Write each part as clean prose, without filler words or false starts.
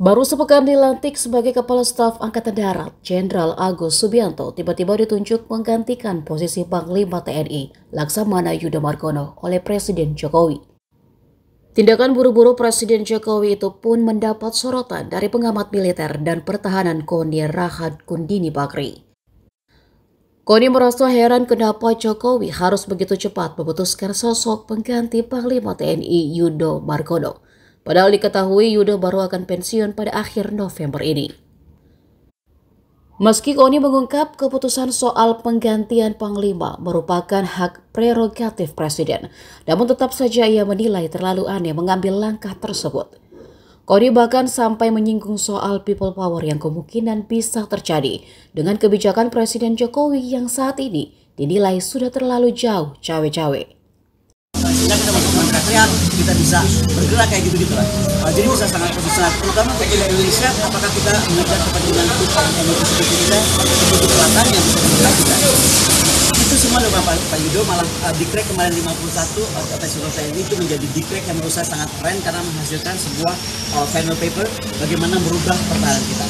Baru sepekan dilantik sebagai Kepala Staf Angkatan Darat, Jenderal Agus Subianto tiba-tiba ditunjuk menggantikan posisi Panglima TNI Laksamana Yudo Margono oleh Presiden Jokowi. Tindakan buru-buru Presiden Jokowi itu pun mendapat sorotan dari pengamat militer dan pertahanan KONI Rahad Kundini Bakri. KONI merasa heran kenapa Jokowi harus begitu cepat memutuskan sosok pengganti Panglima TNI Yudo Margono. Padahal diketahui Yudo baru akan pensiun pada akhir November ini. Meski KONI mengungkap keputusan soal penggantian Panglima merupakan hak prerogatif Presiden, namun tetap saja ia menilai terlalu aneh mengambil langkah tersebut. KONI bahkan sampai menyinggung soal people power yang kemungkinan bisa terjadi dengan kebijakan Presiden Jokowi yang saat ini dinilai sudah terlalu jauh cawe-cawe. Sehingga kita masuk kontraknya, kita bisa bergerak kayak gitu-gitu lah. Jadi bisa sangat terutama untuk Indonesia, apakah kita mengejar kepentingan Indonesia kita untuk selatan yang bisa bergerak kita. Itu semua loh Pak Yudo, malah dikrek kemarin 51 Presiden TNI itu menjadi dikrek yang menurut saya sangat keren karena menghasilkan sebuah final paper bagaimana merubah pertahanan kita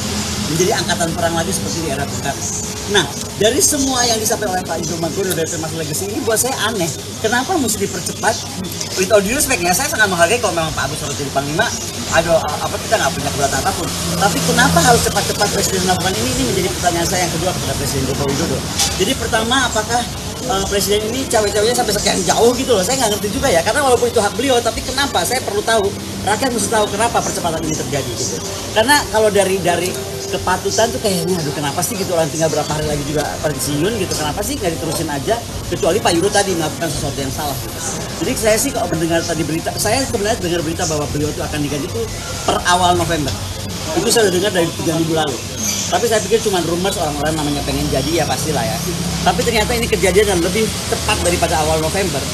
menjadi angkatan perang lagi seperti di era Bung Karno. Nah, dari semua yang disampaikan oleh Pak Yudo Margono dari termasuk legasi ini buat saya aneh. Kenapa mesti dipercepat? With all due respect ya, saya sangat menghargai kalau memang Pak Agus harus jadi Panglima. Kita nggak punya keberatan apapun. Tapi kenapa harus cepat-cepat Presiden melakukan ini? Ini menjadi pertanyaan saya yang kedua kepada Presiden Joko Widodo. Jadi pertama, apakah Presiden ini cawe-cawenya sampai sekian jauh gitu loh? Saya nggak ngerti juga ya. Karena walaupun itu hak beliau, tapi kenapa? Saya perlu tahu. Rakyat mesti tahu kenapa percepatan ini terjadi gitu. Karena kalau dari kepatutan tuh kayaknya, aduh kenapa sih gitu, orang tinggal berapa hari lagi juga pensiun gitu, kenapa sih nggak diterusin aja, kecuali Pak Yudo tadi melakukan sesuatu yang salah gitu. Jadi saya sih kalau mendengar tadi berita, saya sebenarnya dengar berita bahwa beliau itu akan diganti itu per awal November. Itu saya udah dengar dari 3 minggu lalu. Tapi saya pikir cuma rumors, orang-orang namanya pengen jadi ya pastilah ya. Tapi ternyata ini kejadian dan lebih cepat daripada awal November.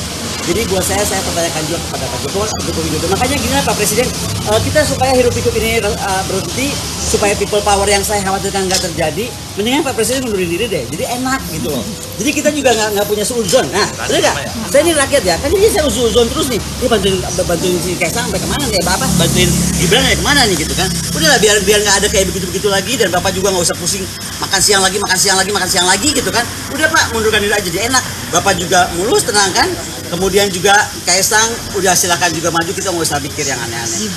Jadi buat saya pertanyakan juga kepada Pak Joko Widodo. Makanya gini Pak Presiden, kita supaya hirup-pikuk ini berhenti, supaya people power yang saya khawatirkan nggak terjadi, mendingan Pak Presiden mundurin diri deh. Jadi enak gitu loh. Jadi kita juga nggak punya suuzon. Nah, bener nggak? Saya ini rakyat ya, kan jadi saya suuzon terus nih. Ini bantuin si Kaisang sampai kemana nih? Bapak bantuin Gibran sampai kemana nih gitu kan? Udahlah biar nggak ada kayak begitu lagi, dan Bapak juga nggak usah pusing makan siang lagi gitu kan? Udah Pak, mundurkan diri aja, jadi enak. Bapak juga mulus, tenang kan? Kemudian juga Kaisang udah silakan juga maju, kita nggak usah pikir yang aneh-aneh.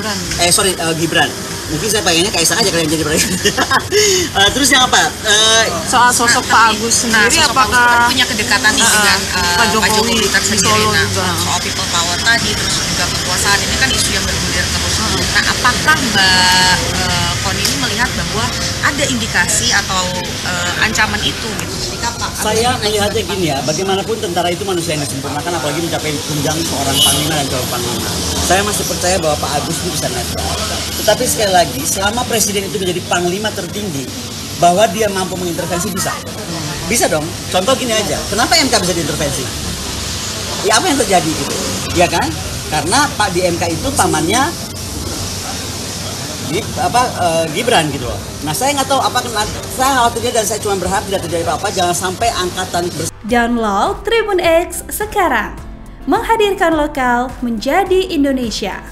Gibran. Mungkin saya pengennya Kaisang aja kalian jadi presiden. Terus yang apa? Soal sosok Pak Agus sendiri, apakah punya kedekatan nih dengan Pak Jokowi tersendiri? Soal people power tadi, terus juga kekuasaan ini kan isu yang bergulir terus. Nah, apakah Mbak KONI ini melihat bahwa ada indikasi atau ancaman itu gitu? Saya melihatnya gini ya, bagaimanapun tentara itu manusia yang disempurnakan, apalagi mencapai tunjang seorang panglima dan calon panglima. Saya masih percaya bahwa Pak Agus itu bisa netral. Tetapi sekali lagi, selama presiden itu menjadi panglima tertinggi, bahwa dia mampu mengintervensi bisa. Bisa dong. Contoh gini aja, kenapa MK bisa diintervensi? Ya apa yang terjadi gitu? Ya kan? Karena Pak di MK itu pamannya Gibran gitu loh. Nah saya nggak tahu apa, saya khawatirnya dan saya cuma berharap tidak terjadi apa-apa, jangan sampai angkatan Download Tribun X sekarang, menghadirkan lokal menjadi Indonesia.